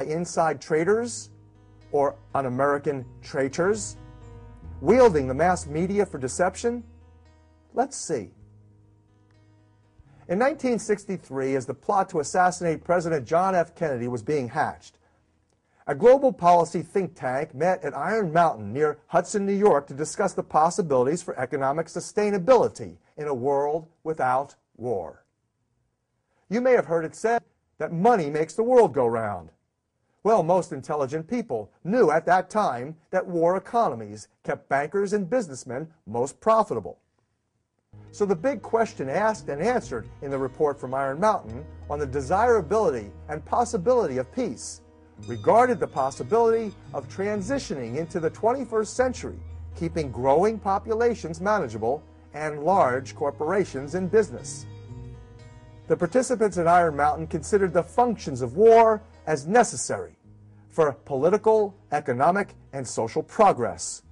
inside traders or un-American traitors, wielding the mass media for deception? Let's see. In 1963, as the plot to assassinate President John F. Kennedy was being hatched, a global policy think tank met at Iron Mountain near Hudson, New York, to discuss the possibilities for economic sustainability in a world without war. You may have heard it said that money makes the world go round. Well, most intelligent people knew at that time that war economies kept bankers and businessmen most profitable. So the big question asked and answered in the report from Iron Mountain on the desirability and possibility of peace regarded the possibility of transitioning into the 21st century, keeping growing populations manageable and large corporations in business. The participants at Iron Mountain considered the functions of war as necessary for political, economic, and social progress.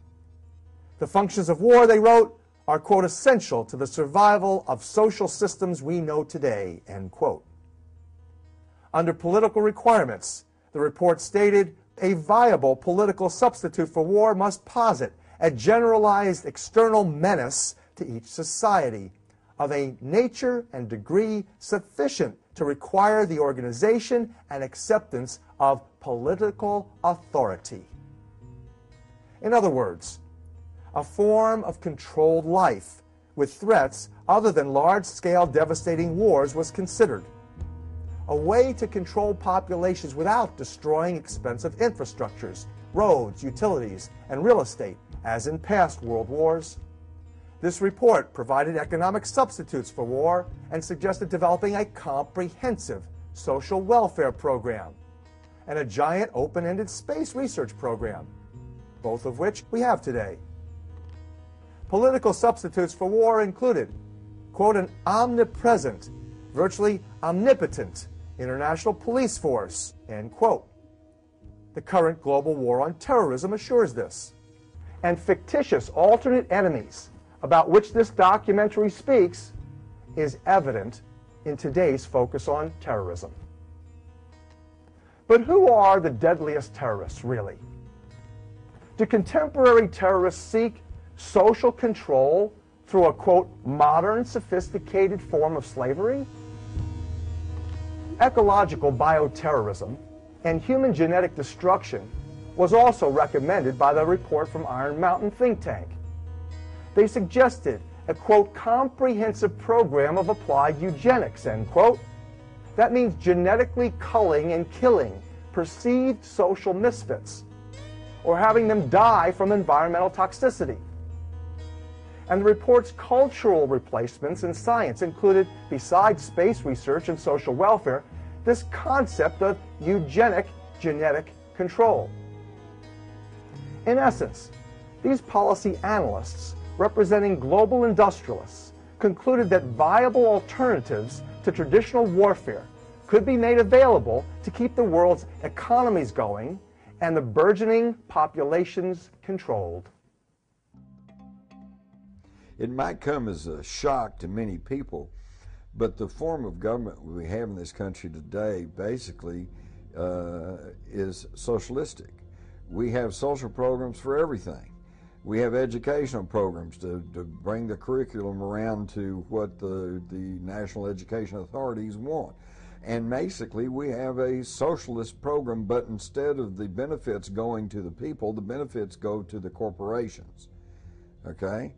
The functions of war, they wrote, are, quote, essential to the survival of social systems we know today, end quote. Under political requirements, the report stated, a viable political substitute for war must posit a generalized external menace to each society of a nature and degree sufficient to require the organization and acceptance of political authority. In other words, a form of controlled life with threats other than large-scale devastating wars was considered. A way to control populations without destroying expensive infrastructures, roads, utilities, and real estate, as in past world wars. This report provided economic substitutes for war and suggested developing a comprehensive social welfare program and a giant open-ended space research program, both of which we have today. Political substitutes for war included, quote, an omnipresent, virtually omnipotent international police force, end quote. The current global war on terrorism assures this. And fictitious alternate enemies, about which this documentary speaks, is evident in today's focus on terrorism. But who are the deadliest terrorists, really? Do contemporary terrorists seek social control through a, quote, modern, sophisticated form of slavery? Ecological bioterrorism and human genetic destruction was also recommended by the report from Iron Mountain think tank. They suggested a, quote, comprehensive program of applied eugenics, end quote. That means genetically culling and killing perceived social misfits or having them die from environmental toxicity. And the report's cultural replacements in science included, besides space research and social welfare, this concept of eugenic genetic control. In essence, these policy analysts, representing global industrialists, concluded that viable alternatives to traditional warfare could be made available to keep the world's economies going and the burgeoning populations controlled. It might come as a shock to many people, but the form of government we have in this country today basically is socialistic. We have social programs for everything. We have educational programs to bring the curriculum around to what the national education authorities want. And basically we have a socialist program, but instead of the benefits going to the people, the benefits go to the corporations. Okay?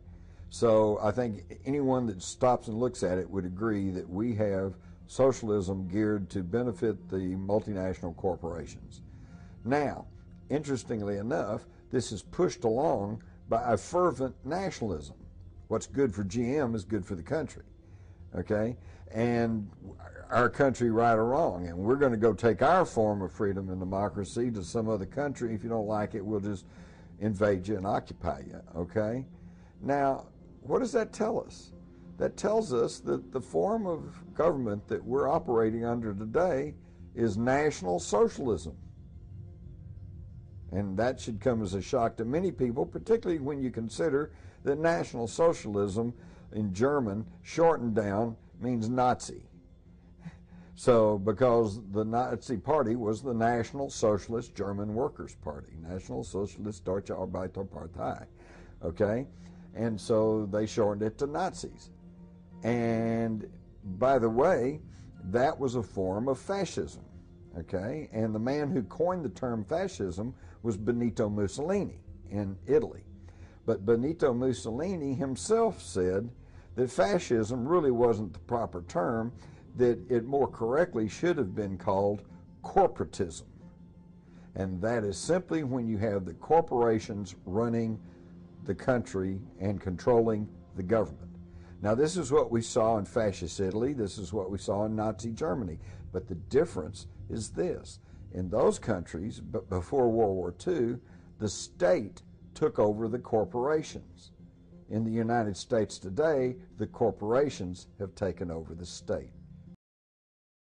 So I think anyone that stops and looks at it would agree that we have socialism geared to benefit the multinational corporations. Now, interestingly enough, this is pushed along by a fervent nationalism. What's good for GM is good for the country, okay? And our country, right or wrong, and we're going to go take our form of freedom and democracy to some other country. If you don't like it, we'll just invade you and occupy you, okay? Now, what does that tell us? That tells us that the form of government that we're operating under today is National Socialism. And that should come as a shock to many people, particularly when you consider that National Socialism in German, shortened down, means Nazi. So, because the Nazi Party was the National Socialist German Workers' Party, National Socialist Deutsche Arbeiterpartei, okay? And so they shortened it to Nazis. And by the way, that was a form of fascism, okay? And the man who coined the term fascism was Benito Mussolini in Italy. But Benito Mussolini himself said that fascism really wasn't the proper term, that it more correctly should have been called corporatism. And that is simply when you have the corporations running the country and controlling the government. Now, this is what we saw in fascist Italy. This is what we saw in Nazi Germany. But the difference is this. In those countries, but before World War II, the state took over the corporations. In the United States today, the corporations have taken over the state.